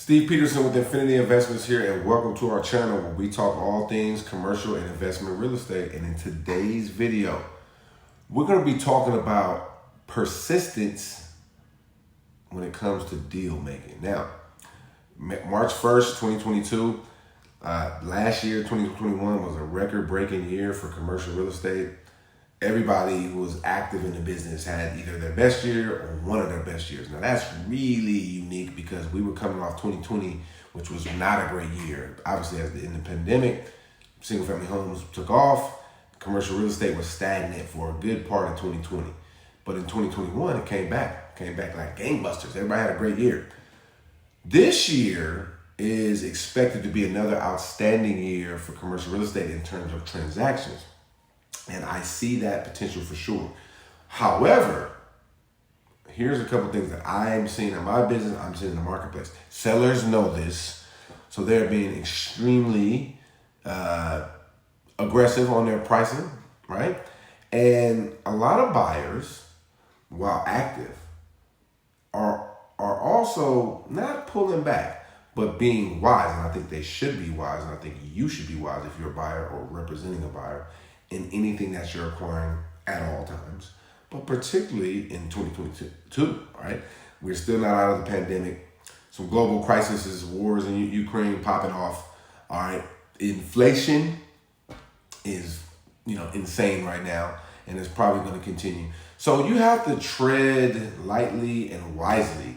Steve Peterson with Infinity Investments here, and welcome to our channel where we talk all things commercial and investment real estate. And in today's video, we're going to be talking about persistence when it comes to deal making. Now, March 1st, 2022, last year, 2021, was a record-breaking year for commercial real estate. Everybody who was active in the business had either their best year or one of their best years. Now that's really unique because we were coming off 2020, which was not a great year. Obviously, in the pandemic, single family homes took off. Commercial real estate was stagnant for a good part of 2020. But in 2021, it came back like gangbusters. Everybody had a great year. This year is expected to be another outstanding year for commercial real estate in terms of transactions. And I see that potential for sure. However, here's a couple things that I'm seeing in my business, I'm seeing in the marketplace. Sellers know this, so they're being extremely aggressive on their pricing, right? And a lot of buyers, while active, are also not pulling back, but being wise. And I think they should be wise, and I think you should be wise if you're a buyer or representing a buyer in anything that you're acquiring at all times, but particularly in 2022, right? We're still not out of the pandemic. Some global crises, wars in Ukraine popping off, all right? Inflation is, insane right now, and it's probably going to continue. So you have to tread lightly and wisely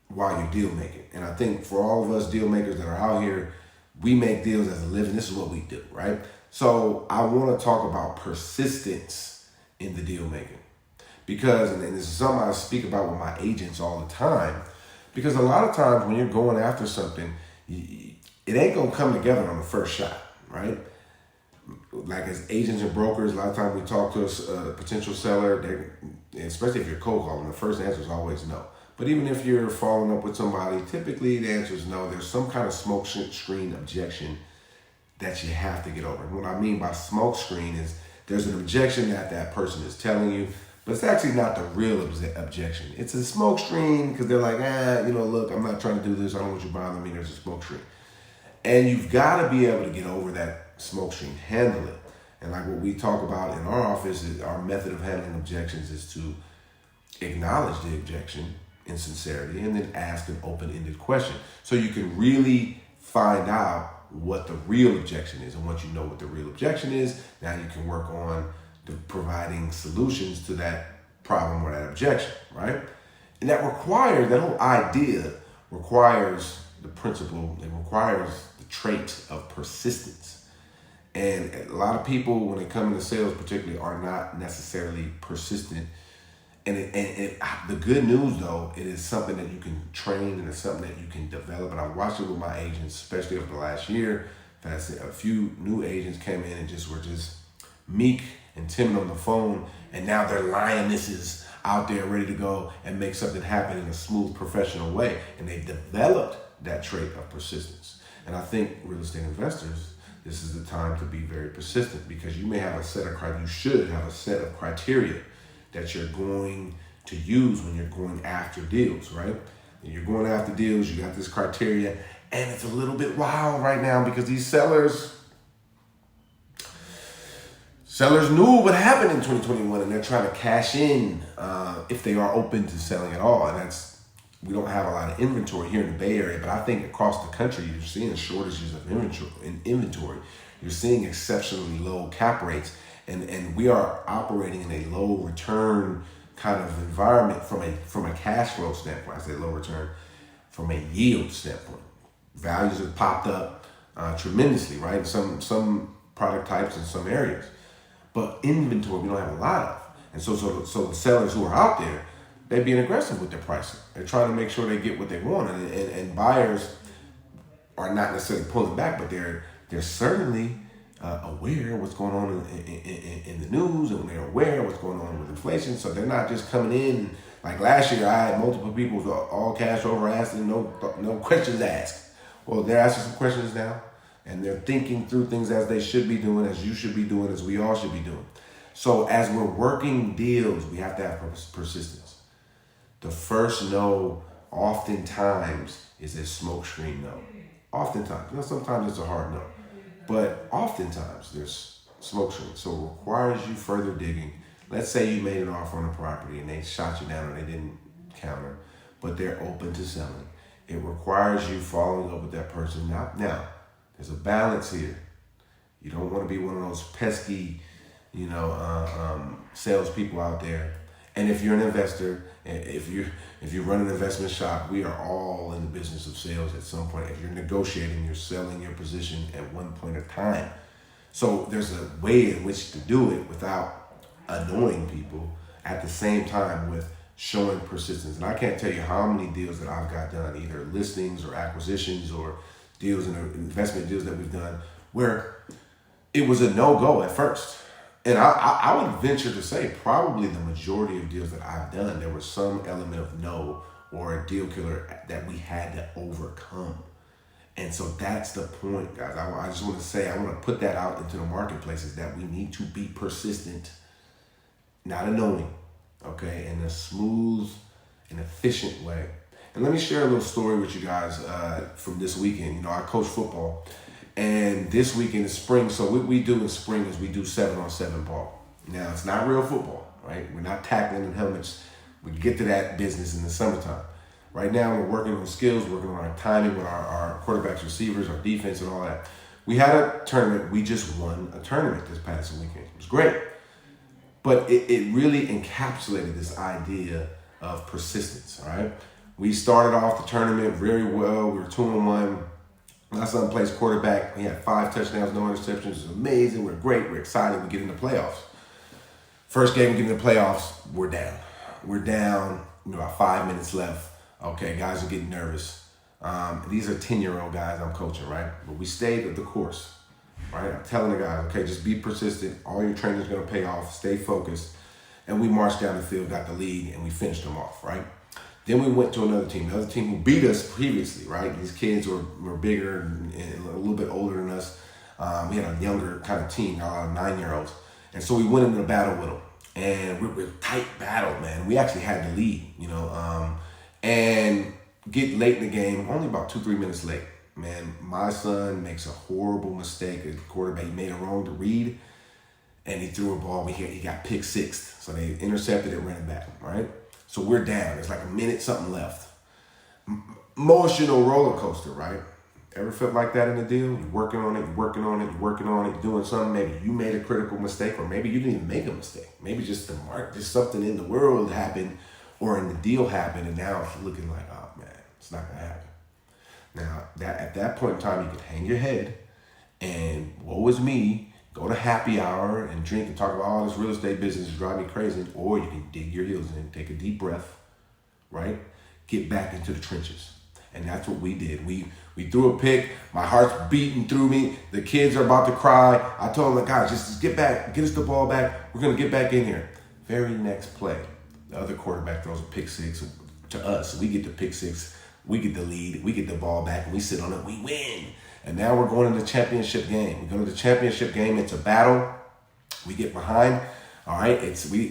while you're deal making. And I think for all of us deal makers that are out here, we make deals as a living. This is what we do, right? So I want to talk about persistence in the deal making because, and this is something I speak about with my agents all the time, because a lot of times when you're going after something, it ain't going to come together on the first shot, right? Like as agents and brokers, a lot of times we talk to a potential seller, especially if you're cold calling, the first answer is always no. But even if you're following up with somebody, typically the answer is no. There's some kind of smoke screen objection that you have to get over. And what I mean by smoke screen is there's an objection that person is telling you, but it's actually not the real objection. It's a smoke screen because they're like, look, I'm not trying to do this. I don't want you bothering me. There's a smoke screen. And you've got to be able to get over that smoke screen, handle it. And like what we talk about in our office, is our method of handling objections is to acknowledge the objection in sincerity and then ask an open-ended question so you can really find out what the real objection is. And once you know what the real objection is, now you can work on providing solutions to that problem or that objection, right? And that whole idea requires the principle, it requires the trait of persistence. And a lot of people, when they come into sales particularly, are not necessarily persistent. And the good news, though, it is something that you can train and it's something that you can develop. And I've watched it with my agents, especially over the last year. A few new agents came in and were meek and timid on the phone. And now they're lionesses out there ready to go and make something happen in a smooth, professional way. And they developed that trait of persistence. And I think real estate investors, this is the time to be very persistent because you may have you should have a set of criteria that you're going to use when you're going after deals, right? And you're going after deals, you got this criteria, and it's a little bit wild right now because these sellers knew what happened in 2021 and they're trying to cash in if they are open to selling at all. And we don't have a lot of inventory here in the Bay Area, but I think across the country, you're seeing shortages of inventory. You're seeing exceptionally low cap rates. And we are operating in a low return kind of environment from a cash flow standpoint. I say low return from a yield standpoint. Values have popped up tremendously, right? Some product types in some areas, but inventory we don't have a lot of. And so the sellers who are out there, they're being aggressive with their pricing. They're trying to make sure they get what they want, and buyers are not necessarily pulling back, but they're certainly aware of what's going on in the news, and they're aware of what's going on with inflation. So they're not just coming in. Like last year, I had multiple people with all cash over asking, no questions asked. Well, they're asking some questions now, and they're thinking through things as they should be doing, as you should be doing, as we all should be doing. So as we're working deals, we have to have persistence. The first no oftentimes is a smoke screen no. Oftentimes. Sometimes it's a hard no. But oftentimes there's smoke screen. So it requires you further digging. Let's say you made an offer on a property and they shot you down or they didn't counter, but they're open to selling. It requires you following up with that person. Now, there's a balance here. You don't want to be one of those pesky, salespeople out there. And if you're an investor, if you run an investment shop, we are all in the business of sales at some point. If you're negotiating, you're selling your position at one point of time. So there's a way in which to do it without annoying people at the same time with showing persistence. And I can't tell you how many deals that I've got done, either listings or acquisitions or deals and investment deals that we've done, where it was a no-go at first. And I would venture to say probably the majority of deals that I've done, there was some element of no or a deal killer that we had to overcome. And so that's the point, guys. I just want to say, I want to put that out into the marketplace, is that we need to be persistent, not annoying, okay, in a smooth and efficient way. And let me share a little story with you guys from this weekend. I coach football. And this weekend is spring, so what we do in spring is we do 7-on-7 ball. Now, it's not real football, right? We're not tackling in helmets. We get to that business in the summertime. Right now, we're working on skills, working on our timing with our quarterbacks, receivers, our defense, and all that. We had a tournament. We just won a tournament this past weekend. It was great. But it really encapsulated this idea of persistence, all right? We started off the tournament very well. We were 2-1. My son plays quarterback. He had 5 touchdowns, no interceptions. It was amazing. We're great. We're excited. We get in the playoffs. First game we get in the playoffs, we're down. We're down, about 5 minutes left. Okay, guys are getting nervous. These are 10-year-old guys I'm coaching, right? But we stayed at the course, right? I'm telling the guys, okay, just be persistent. All your training's going to pay off. Stay focused. And we marched down the field, got the lead, and we finished them off, right? Then we went to another team who beat us previously, right? These kids were bigger and a little bit older than us. We had a younger kind of team, a lot of 9-year-olds. And so we went into a battle with them. And we were a tight battle, man. We actually had the lead, and get late in the game, only about 2-3 minutes late. Man, my son makes a horrible mistake at the quarterback. He made it wrong to read, and he threw a ball. He got pick sixth. So they intercepted it, ran it back, right? So we're down. There's like a minute something left. Emotional roller coaster, right? Ever felt like that in a deal? You're working on it, doing something. Maybe you made a critical mistake, or maybe you didn't even make a mistake. Maybe just just something in the world happened or in the deal happened, and now it's looking like, oh man, it's not gonna happen. Now, at that point in time, you can hang your head and woe is me, go to happy hour and drink and talk about all this real estate business is driving me crazy, or you can dig your heels in, take a deep breath, right? Get back into the trenches. And that's what we did. We threw a pick. My heart's beating through me. The kids are about to cry. I told them, guys, just get back. Get us the ball back. We're going to get back in here. Very next play, the other quarterback throws a pick six to us. We get the pick six. We get the lead. We get the ball back, and we sit on it. We win. And now we're going to the championship game. We go to the championship game. It's a battle. We get behind. All right. We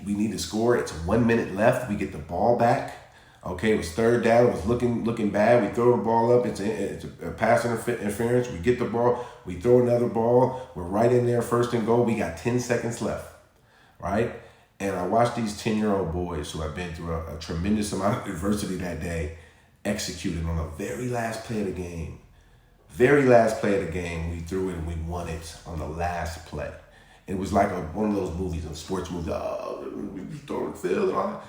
need to score. It's 1 minute left. We get the ball back. Okay, it was third down. It was looking bad. We throw the ball up. It's a pass interference. We get the ball. We throw another ball. We're right in there, first and goal. We got 10 seconds left, right? And I watched these 10-year-old boys who have been through a tremendous amount of adversity that day executed on the very last play of the game. Very last play of the game, we threw it and we won it on the last play. It was like one of those movies, a sports movie. Oh, we throw the field and all that.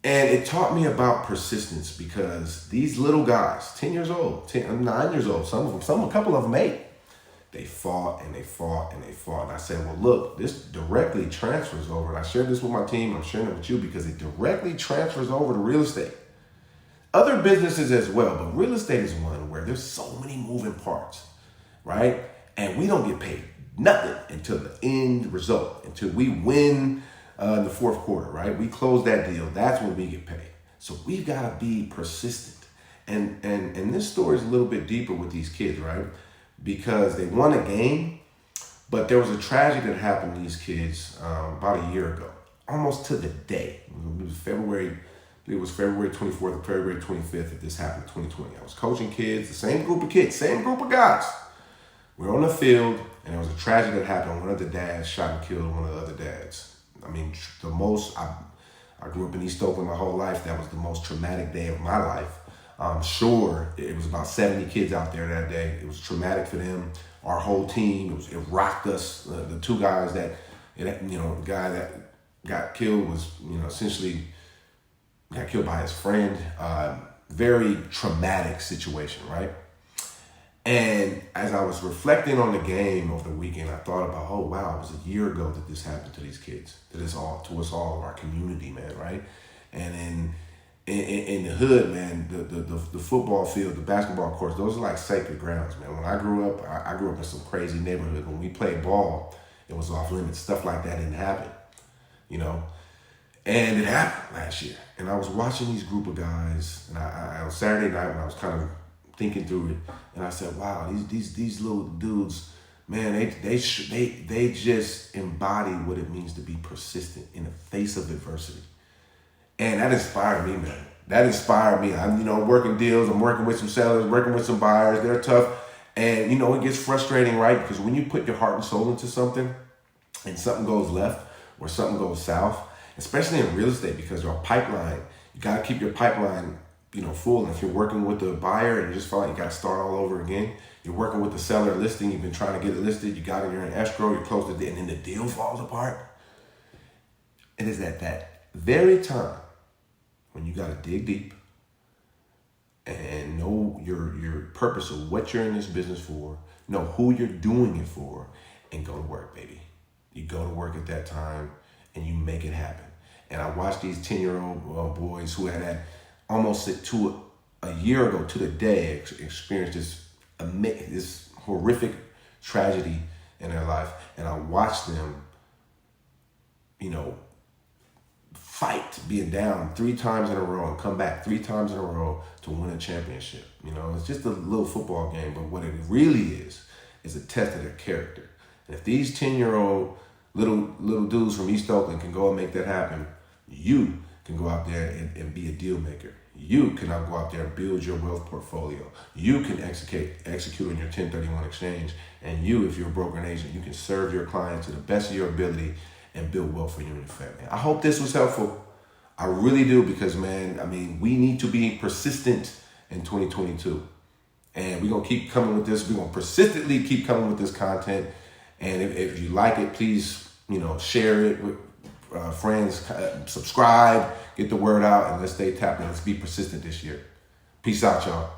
And it taught me about persistence, because these little guys, 10 years old, 9 years old, a couple of them 8, they fought and they fought and they fought. And I said, well, look, this directly transfers over. And I shared this with my team. I'm sharing it with you because it directly transfers over to real estate. Other businesses as well, but real estate is one where there's so many moving parts, right? And we don't get paid nothing until the end result, until we win in the fourth quarter, right? We close that deal. That's when we get paid. So we've got to be persistent. And this story is a little bit deeper with these kids, right? Because they won a game, but there was a tragedy that happened to these kids about a year ago, almost to the day. It was February It was February 24th or February 25th that this happened in 2020. I was coaching kids, the same group of kids, same group of guys. We were on the field, and there was a tragedy that happened. One of the dads shot and killed one of the other dads. I mean, I grew up in East Oakland my whole life. That was the most traumatic day of my life. I'm sure it was about 70 kids out there that day. It was traumatic for them. Our whole team, it rocked us. The two guys the guy that got killed was, essentially got killed by his friend. Very traumatic situation, right? And as I was reflecting on the game over the weekend, I thought about, oh wow, it was a year ago that this happened to these kids, to us all, our community, man, right? And in the hood, man, the football field, the basketball courts, those are like sacred grounds, man. When I grew up, I grew up in some crazy neighborhood. When we played ball, it was off limits. Stuff like that didn't happen, And it happened last year. And I was watching these group of guys, and I on Saturday night when I was kind of thinking through it, and I said, wow, these little dudes, man, they just embody what it means to be persistent in the face of adversity. And that inspired me, man. That inspired me. I'm, working deals, I'm working with some sellers, working with some buyers, they're tough. And, it gets frustrating, right? Because when you put your heart and soul into something and something goes left or something goes south, especially in real estate, because your pipeline, you got to keep your pipeline full. And if you're working with the buyer and you just feel like you got to start all over again, you're working with the seller listing, you've been trying to get it listed, you're in escrow, you're close to the and then the deal falls apart. It is at that very time when you got to dig deep and know your purpose of what you're in this business for, know who you're doing it for, and go to work, baby. You go to work at that time and you make it happen. And I watched these 10-year-old boys who had almost to a year ago to the day experienced this horrific tragedy in their life, and I watched them, fight being down 3 times in a row and come back 3 times in a row to win a championship. It's just a little football game, but what it really is a test of their character. And if these 10-year-old little dudes from East Oakland can go and make that happen, you can go out there and be a deal maker. You can now go out there and build your wealth portfolio. You can execute on your 1031 exchange. And you, if you're a broker and agent, you can serve your clients to the best of your ability and build wealth for you and your family. I hope this was helpful. I really do, because, man, we need to be persistent in 2022. And we're going to keep coming with this. We're going to persistently keep coming with this content. And if you like it, please, share it with friends, subscribe, get the word out, and let's stay tapped in. Let's be persistent this year. Peace out, y'all.